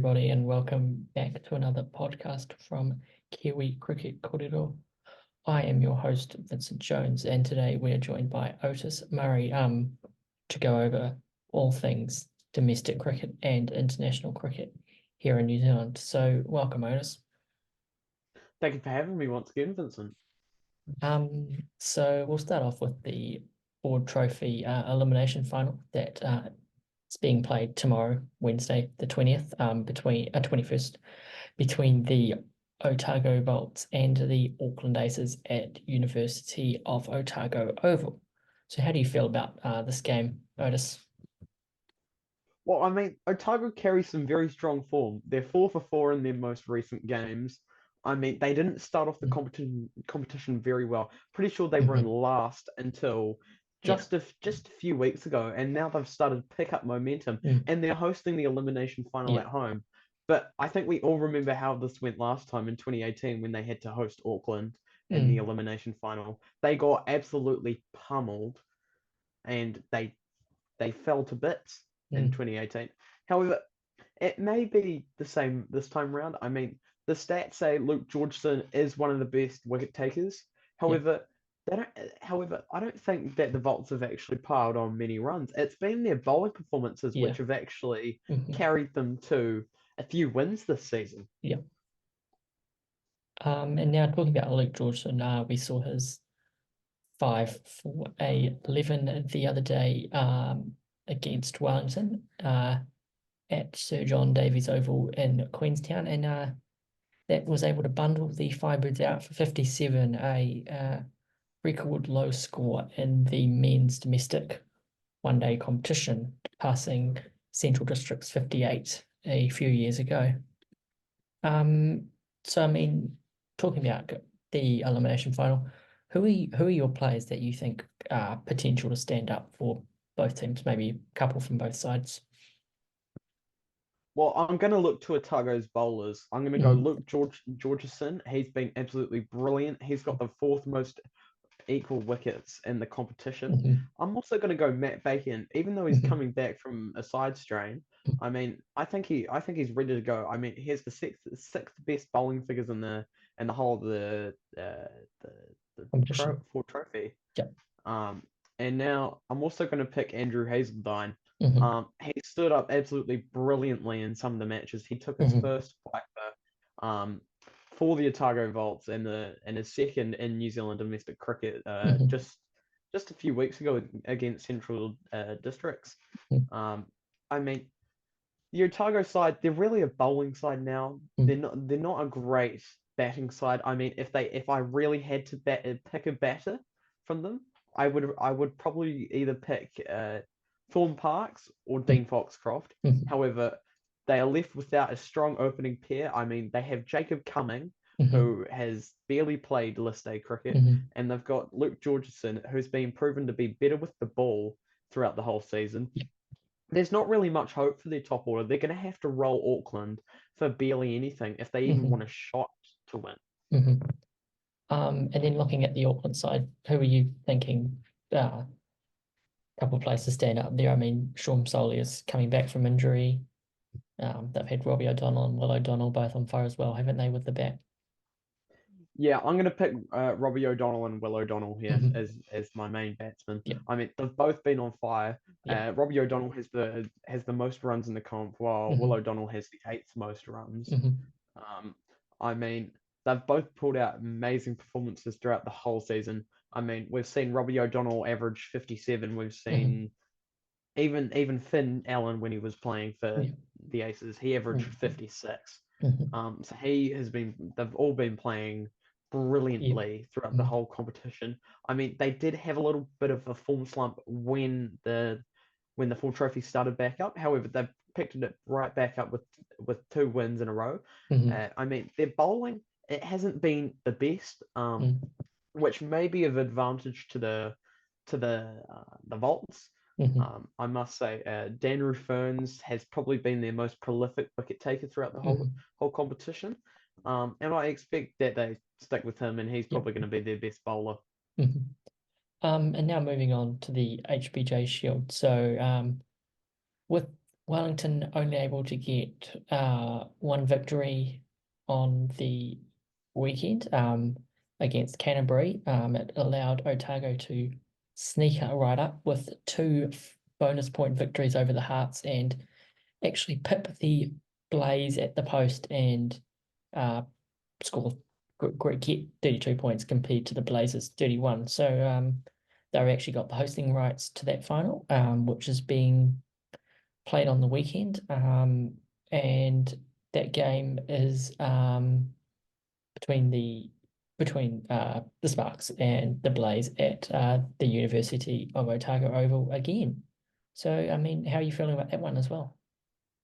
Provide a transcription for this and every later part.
Everybody, and welcome back to another podcast from Kiwi Cricket Kōrero. I am your host, Vincent Jones, and today we are joined by Otis Murray to go over all things domestic cricket and international cricket here in New Zealand. So welcome, Otis. Thank you for having me once again, Vincent. So we'll start off with the Ford Trophy elimination final that it's being played tomorrow, Wednesday, the 20th, 21st, between the Otago Volts and the Auckland Aces at University of Otago Oval. So how do you feel about this game, Otis? Well, Otago carry some very strong form. They're 4 for 4 in their most recent games. They didn't start off the competition very well. Pretty sure they were in Mhm. last until Yeah. just a few weeks ago, and now they've started to pick up momentum, Mm. and they're hosting the elimination final Yeah. at home. But I think we all remember how this went last time in 2018 when they had to host Auckland in the Mm. elimination final. They got absolutely pummeled, and they fell to bits in Mm. 2018. However, it may be the same this time around. The stats say Luke Georgeson is one of the best wicket takers. Yeah. However, they don't. However, I don't think that the Volts have actually piled on many runs. It's been their bowling performances Yeah. which have actually Mhm. carried them to a few wins this season. Yeah. And now talking about Luke Georgeson, we saw his 5 for 11 the other day against Wellington at Sir John Davies Oval in Queenstown, and that was able to bundle the Firebirds out for 57, a record low score in the men's domestic one-day competition, passing Central District's 58 a few years ago. Um, so I mean, talking about the elimination final, who are your players that you think are potential to stand up for both teams? Maybe a couple from both sides. Well, I'm going to look to Otago's bowlers. I'm going to go Mhm. Georgeson. He's been absolutely brilliant. He's got the fourth most equal wickets in the competition. Mhm. I'm also going to go Matt Bacon, even though he's Mhm. coming back from a side strain. I think he's ready to go. He has the sixth best bowling figures in the whole of the Competition. Ford Trophy. Yeah. Um, and now I'm also going to pick Andrew Hazeldine. Mhm. He stood up absolutely brilliantly in some of the matches. He took his Mhm. first for the Otago Volts and his second in New Zealand domestic cricket Mhm. just a few weeks ago against Central Districts. Mhm. Um, I mean, the Otago side, they're really a bowling side now. Mhm. They're not a great batting side. If I really had to pick a batter from them, I would probably either pick Thorne Parks or Dean Foxcroft. Mhm. However, they are left without a strong opening pair. They have Jacob Cumming, Mhm. who has barely played List A cricket, Mhm. and they've got Luke Georgeson, who's been proven to be better with the ball throughout the whole season. Yeah. There's not really much hope for their top order. They're going to have to roll Auckland for barely anything if they even want a Mhm. shot to win. Mhm. And then looking at the Auckland side, who are you thinking? Couple of places stand up there. I mean, Sean Soley is coming back from injury. They've had Robbie O'Donnell and Will O'Donnell both on fire as well, haven't they, with the bat? Yeah, I'm going to pick Robbie O'Donnell and Will O'Donnell here Mhm. as my main batsmen. Yeah. They've both been on fire. Yeah. Robbie O'Donnell has the most runs in the comp, while Will Mhm. O'Donnell has the eighth most runs. Mhm. Um, I mean, they've both pulled out amazing performances throughout the whole season. We've seen Robbie O'Donnell average 57. We've Mhm. seen even Finn Allen when he was playing for Yeah. the Aces, he averaged Mhm. 56. Mhm. So they've all been playing Yeah. brilliantly throughout the Mhm. whole competition. They did have a little bit of a form slump when the full trophy started back up. However, they've picked it right back up with 2 wins in a row. Mhm. Their bowling, it hasn't been the best, Mhm. which may be of advantage to the Volts. Mhm. I must say, Dan Ferns has probably been their most prolific wicket taker throughout the Mhm. whole competition, and I expect that they stick with him, and he's Yeah. probably going to be their best bowler. Mhm. And now moving on to the HBJ Shield. So with Wellington only able to get one victory on the weekend against Canterbury. It allowed Otago to sneak right up with 2 bonus point victories over the Hearts and actually pip the Blaze at the post and score great get 32 points compared to the Blazers 31. So they've actually got the hosting rights to that final, which is being played on the weekend. And that game is between the Sparks and the Blaze at the University of Otago Oval again. So, I mean, how are you feeling about that one as well,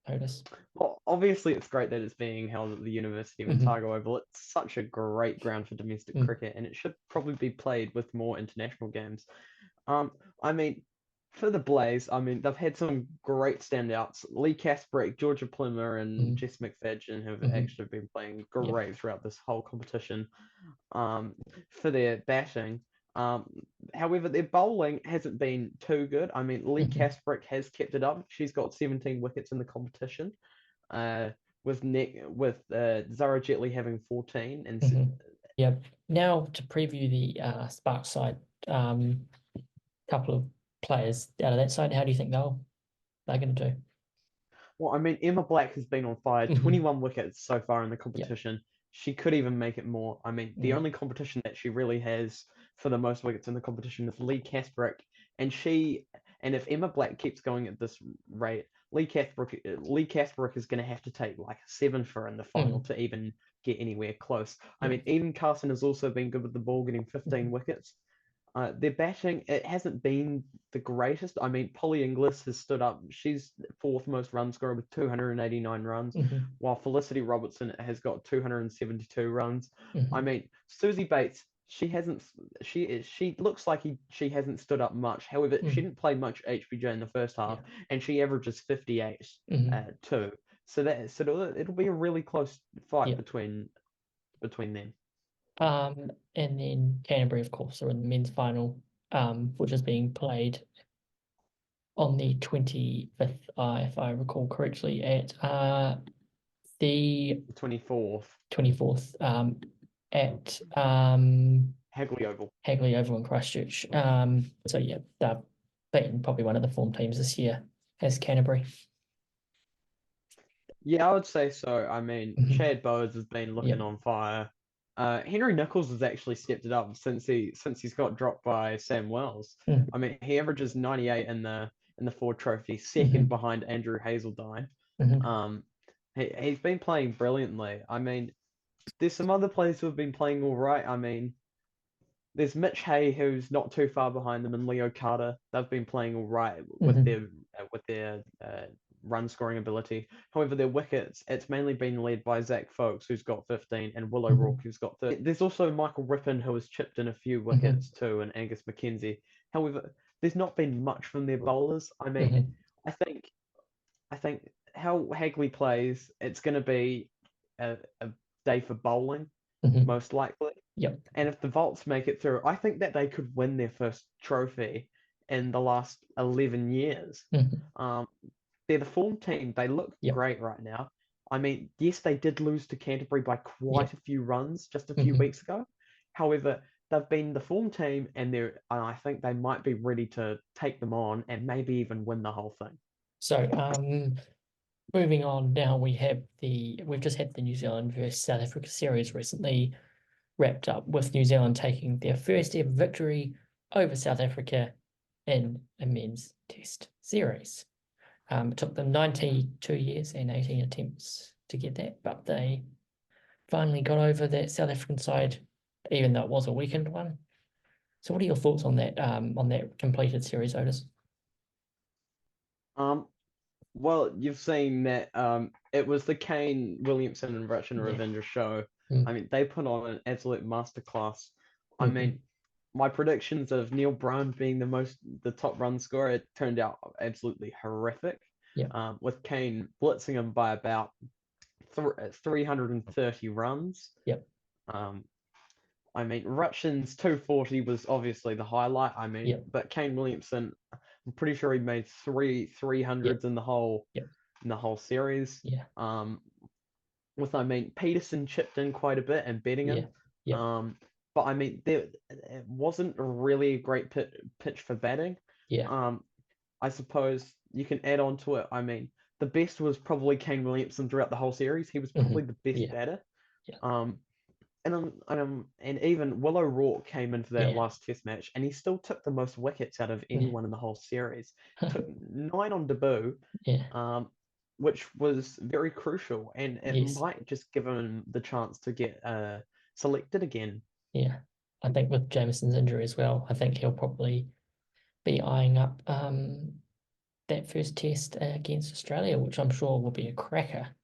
Otis? Well, obviously, it's great that it's being held at the University of Otago Oval. It's such a great ground for domestic cricket, and it should probably be played with more international games. I mean, for the Blaze, I mean, they've had some great standouts. Lee Kasparek, Georgia Plummer, and Jess McFadden have actually been playing great throughout this whole competition. For their batting. However, their bowling hasn't been too good. I mean, Lee Kasparek has kept it up. She's got 17 wickets in the competition. With Zara Jetley having 14 and Yep. Now to preview the Sparks side, couple of players out of that side. How do you think they're going to do? Well, I mean, Emma Black has been on fire, 21 wickets so far in the competition. She could even make it more. I mean, the only competition that she really has for the most wickets in the competition is Lee Kasparek, and if Emma Black keeps going at this rate, Lee Kasparek is going to have to take like a 7 for in the final to even get anywhere close. I mean, Eden Carson has also been good with the ball, getting 15 wickets. Their batting, it hasn't been the greatest. I mean, Polly Inglis has stood up. She's 4th most run scorer with 289 runs, while Felicity Robertson has got 272 runs. I mean, Susie Bates, she looks like she hasn't stood up much. However, she didn't play much HBJ in the first half, and she averages 58 too. So it'll be a really close fight between them. And then Canterbury, of course, are in the men's final, which is being played on the 25th, if I recall correctly, at the 24th at Hagley Oval. Hagley Oval in Christchurch. So yeah, they've been probably one of the form teams this year as Canterbury. Yeah, I would say so. I mean, Chad Bowes has been looking on fire. Henry Nichols has actually stepped it up since he's got dropped by Sam Wells. I mean, he averages 98 in the Ford Trophy, second behind Andrew Hazeldine. He's been playing brilliantly. I mean, there's some other players who have been playing all right. I mean, there's Mitch Hay, who's not too far behind them, and Leo Carter. They've been playing all right with their run scoring ability. However, their wickets, it's mainly been led by Zach Folkes, who's got 15, and Willow Rourke, who's got 30. There's also Michael Rippon, who has chipped in a few wickets too, and Angus McKenzie. However, there's not been much from their bowlers. I mean, I think how Hagley plays, it's going to be a day for bowling, most likely. Yep. And if the Volts make it through, I think that they could win their first trophy in the last 11 years. They're the form team. They look great right now. I mean, yes, they did lose to Canterbury by quite a few runs just a few weeks ago. However, they've been the form team, and I think they might be ready to take them on and maybe even win the whole thing. So, moving on now, we've just had the New Zealand versus South Africa series recently wrapped up, with New Zealand taking their first ever victory over South Africa in a men's test series. It took them 92 years and 18 attempts to get that, but they finally got over that South African side, even though it was a weakened one. So what are your thoughts on that completed series, Otis? Well, you've seen that it was the Kane, Williamson, and Russian Ravindra show. I mean, they put on an absolute masterclass. I mean, my predictions of Neil Brown being the top run scorer, it turned out absolutely horrific. With Kane blitzing him by about 330 runs. I mean, Ruchin's 240 was obviously the highlight. I mean, but Kane Williamson, I'm pretty sure he made 300s in the whole in the whole series. Yeah. I mean, Peterson chipped in quite a bit and betting Yeah. him. Yeah. But I mean, it wasn't really a great pitch for batting. Yeah. Um, I suppose you can add on to it. I mean, the best was probably Kane Williamson throughout the whole series. He was probably the best Yeah. batter. Yeah. Um, and even Will O'Rourke came into that Yeah. last Test match, and he still took the most wickets out of Yeah. anyone in the whole series. Took 9 on debut, Yeah. um, which was very crucial, and it Yes. might just give him the chance to get selected again. Yeah. I think with Jameson's injury as well, I think he'll probably be eyeing up that first test against Australia, which I'm sure will be a cracker.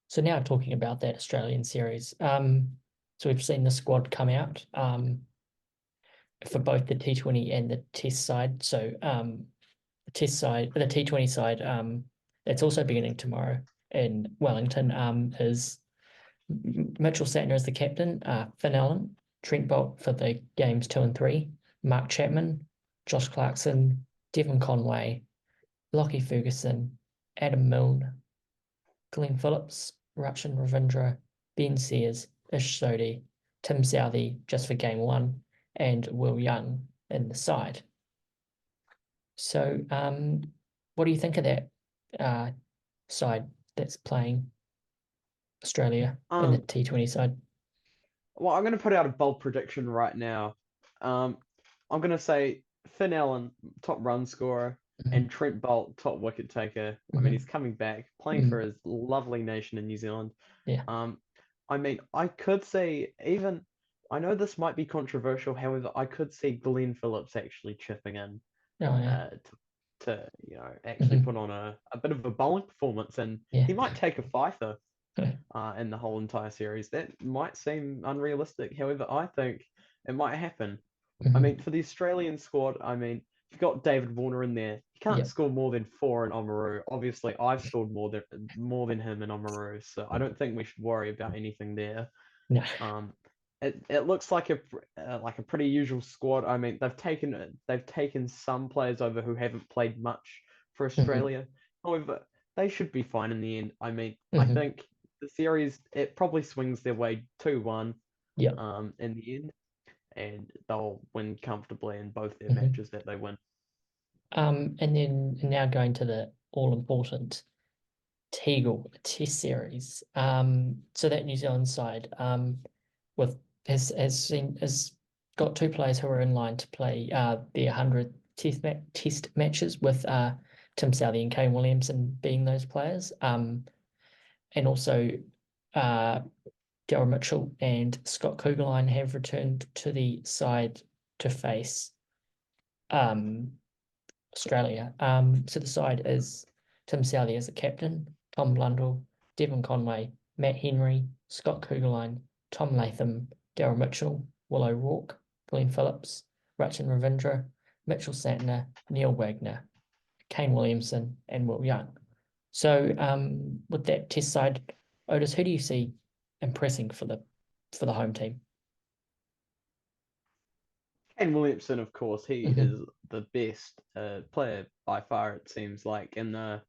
So now talking about that Australian series, so we've seen the squad come out for both the T20 and the Test side. So the Test side, the T20 side, it's also beginning tomorrow in Wellington. Is Mitchell Santner as the captain, Finn Allen, Trent Boult for the games 2 and 3, Mark Chapman, Josh Clarkson, Devon Conway, Lockie Ferguson, Adam Milne, Glenn Phillips, Rachin Ravindra, Ben Sears, Ish Sodhi, Tim Southey just for game 1, and Will Young in the side. So, what do you think of that side that's playing Australia in the Um, T20 side? well, I'm going to put out a bold prediction right now. I'm going to say Finn Allen, top run scorer, and Mhm. Trent Boult, top wicket taker. I mean, he's Mhm. coming back, playing for Mhm. his lovely nation in New Zealand. Yeah. Um, I mean, I could say even, I know this might be controversial, however, I could see Glenn Phillips actually chipping in Oh yeah. uh, to actually Mhm. put on a bit of a bowling performance, and Yeah. he might take a fifer in the whole entire series. That might seem unrealistic. However, I think it might happen. I mean, Mhm. for the Australian squad, I mean, you've got David Warner in there. He can't Yeah. score more than 4 in Oamaru. Obviously, I've scored more than him in Oamaru, so I don't think we should worry about anything there. No. Um, it looks like a pretty usual squad. I mean, they've taken some players over who haven't played much for Mhm. Australia. However, they should be fine in the end. I mean, I Mhm. think the series it probably swings their way 2-1 Yeah. in the end, and they'll win comfortably in both their Mhm. matches that they win. And then now going to the all important Teagle Test series. So that New Zealand side, with has got two players who are in line to play their 100th test matches with Tim Southey and Kane Williamson being those players. And also uh Daryl Mitchell and Scott Kugelheim have returned to the side to face um Australia. So the side is Tim Southey as the captain, Tom Blundell, Devon Conway, Matt Henry, Scott Kugelheim, Tom Latham, Daryl Mitchell, Will O'Rourke, Glenn Phillips, Rachin Ravindra, Mitchell Santner, Neil Wagner, Kane Williamson, and Will Young. So with that test side, Otis, who do you see impressing for the home team? And Williamson, of course, he Hmm. is the best player by far. It seems like in the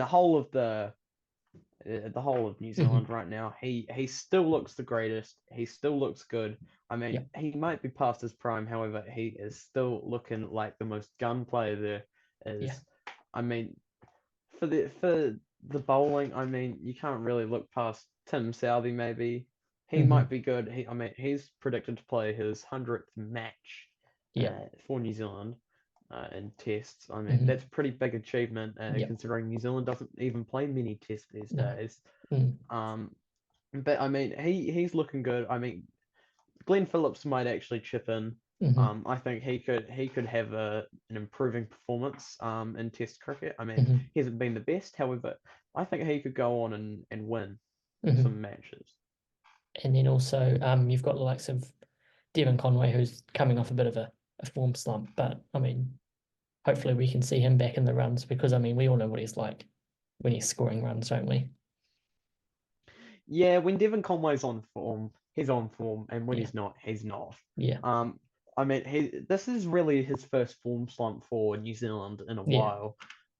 whole of the whole of New Hmm. Zealand right now. He still looks the greatest. He still looks good. I Yeah. mean, he might be past his prime, however, he is still looking like the most gun player there Yeah. is. I mean, for the bowling, I mean, you can't really look past Tim Southey. Maybe he might Hmm. be good. I mean, he's predicted to play his 100th match Yeah. for New Zealand in tests. I mean, that's Hmm. a pretty big achievement Yeah. considering New Zealand doesn't even play many tests these No. days. Mm. Um, but I mean, he's looking good. I mean, Glenn Phillips might actually chip in. Hmm. I think he could have an improving performance in Test cricket. I mean, Hmm. he hasn't been the best, however, I think he could go on and win Hmm. some matches. And then also, you've got the likes of Devon Conway, who's coming off a bit of a form slump, but I mean, hopefully we can see him back in the runs because I mean, we all know what he's like when he's scoring runs, don't we? Yeah, when Devon Conway's on form, he's on form, and when Yeah. he's not, he's not. Yeah. I mean, this is really his first form slump for New Zealand in a Yeah. while.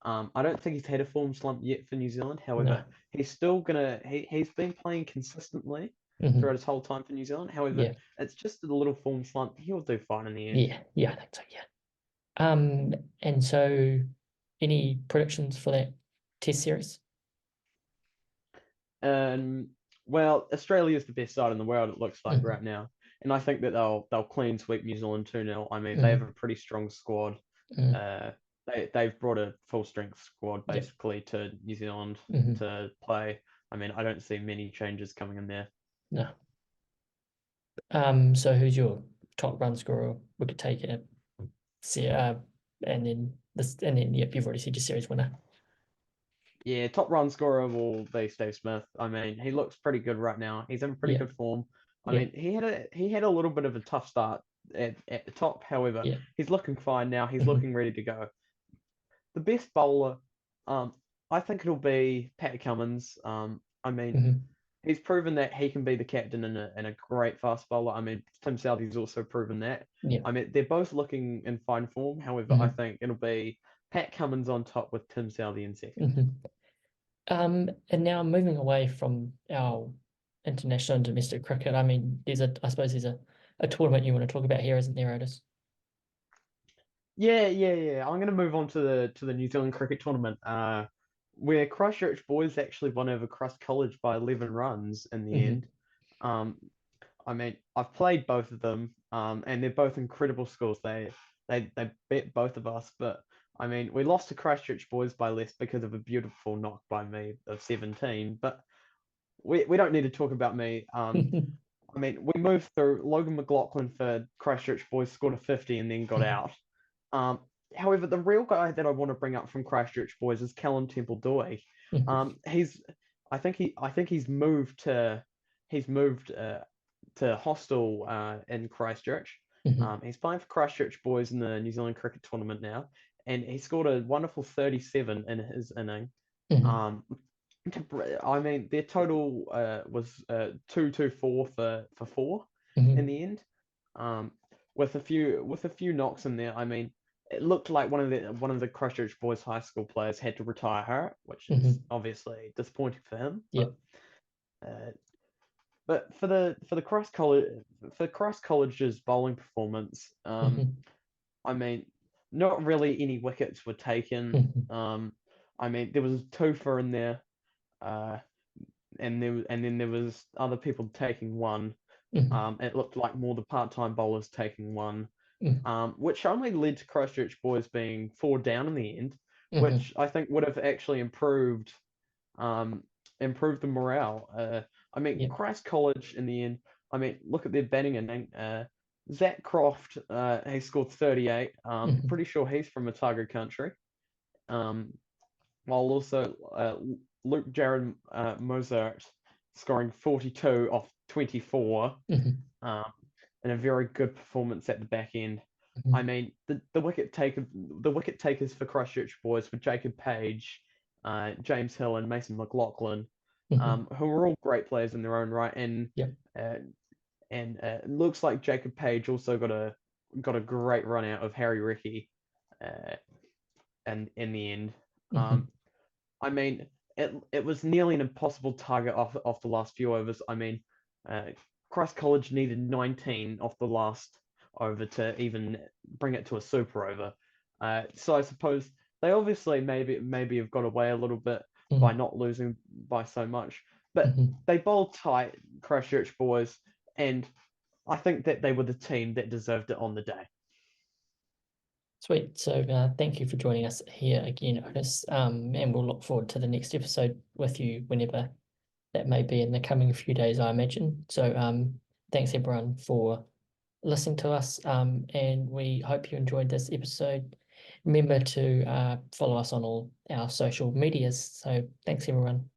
I don't think he's had a form slump yet for New Zealand. No. However, he's still gonna he's been playing consistently throughout his whole time for New Zealand. However, Yeah. it's just a little form slump. He'll do fine in the end. Yeah, I think so, yeah. And so any predictions for that test series? Well, Australia is the best side in the world, it looks like Mhm, right now. And I think that they'll clean sweep New Zealand 2-0. I mean, they have mhm, a pretty strong squad. mhm. Uh, they've brought a full strength squad Yep. basically to New Zealand Mhm. to play. I mean, I don't see many changes coming in there. No. So who's your top run scorer? We could take it. See, and then yep, you've already said your series winner. Yeah, top run scorer will be Steve Smith. I mean, he looks pretty good right now. He's in pretty Yeah, good form. I yeah, mean, he had a little bit of a tough start at the top. However, yeah. he's looking fine now. He's Mhm, looking ready to go. The best bowler, um, I think it'll be Pat Cummins. I mean, mhm. he's proven that he can be the captain and a great fast bowler. I mean, Tim Southee's also proven that. Yeah. I mean, they're both looking in fine form. However, I Mhm, think it'll be Pat Cummins on top with Tim Southee in second. mhm. And now moving away from our international and domestic cricket, I mean, I suppose there's a tournament you want to talk about here, isn't there, Otis? Yeah. I'm gonna move on to the New Zealand cricket tournament. Where Christchurch boys actually won over Christ College by 11 runs in the Mhm, end. Um, I mean, I've played both of them, and they're both incredible scores. They beat both of us, but I mean, we lost to Christchurch boys by less because of a beautiful knock by me of 17. But we don't need to talk about me. I mean, we moved through. Logan McLaughlin for Christchurch boys scored a 50 and then got mhm, out. Um, However, the real guy that I want to bring up from Christchurch boys is Callum Temple-Dewey. mhm, He's I think he's moved to Hostel in Christchurch. mhm, He's playing for Christchurch boys in the New Zealand cricket tournament now, and he scored a wonderful 37 in his inning. mhm, Um, I mean, their total was 224 for four in mhm, the end, um, with a few knocks in there. I mean, it looked like one of the Christchurch boys high school players had to retire, which is mhm. obviously disappointing for him. Yep. Uh, but for Christ College's bowling performance, Mhm, I mean, not really any wickets were taken. mhm, I mean, there was a twofer in there. Uh, and then there was other people taking one. mhm, It looked like more the part-time bowlers taking one, mhm, which only led to Christchurch boys being four down in the end, mhm. which I think would have actually um, improved the morale. I mean, Yep. Christ College in the end. I mean, look at their batting inning. Zach Croft, he scored 38. Mhm, Pretty sure he's from Otago country. Um, while also Luke Jared Mozart scoring 42 off 24, mhm, um, and a very good performance at the back end. I mhm, mean, the wicket takers for Christchurch boys were Jacob Page, James Hill, and Mason McLaughlin, mhm. who were all great players in their own right. Yep. Uh, and it looks like Jacob Page also got a great run out of Harry Rickey, uh, and in the end. Um, Mhm. I mean, it was nearly an impossible target off the last few overs. I mean, uh, Christ College needed 19 off the last over to even bring it to a super over. So I suppose they obviously maybe have got away a little bit by Mhm, not losing by so much, but mhm. they bowled tight, Christchurch boys, and I think that they were the team that deserved it on the day. Sweet. So thank you for joining us here again, Otis. And we'll look forward to the next episode with you whenever that may be in the coming few days, I imagine. So thanks everyone for listening to us. And we hope you enjoyed this episode. Remember to follow us on all our social medias. So thanks everyone.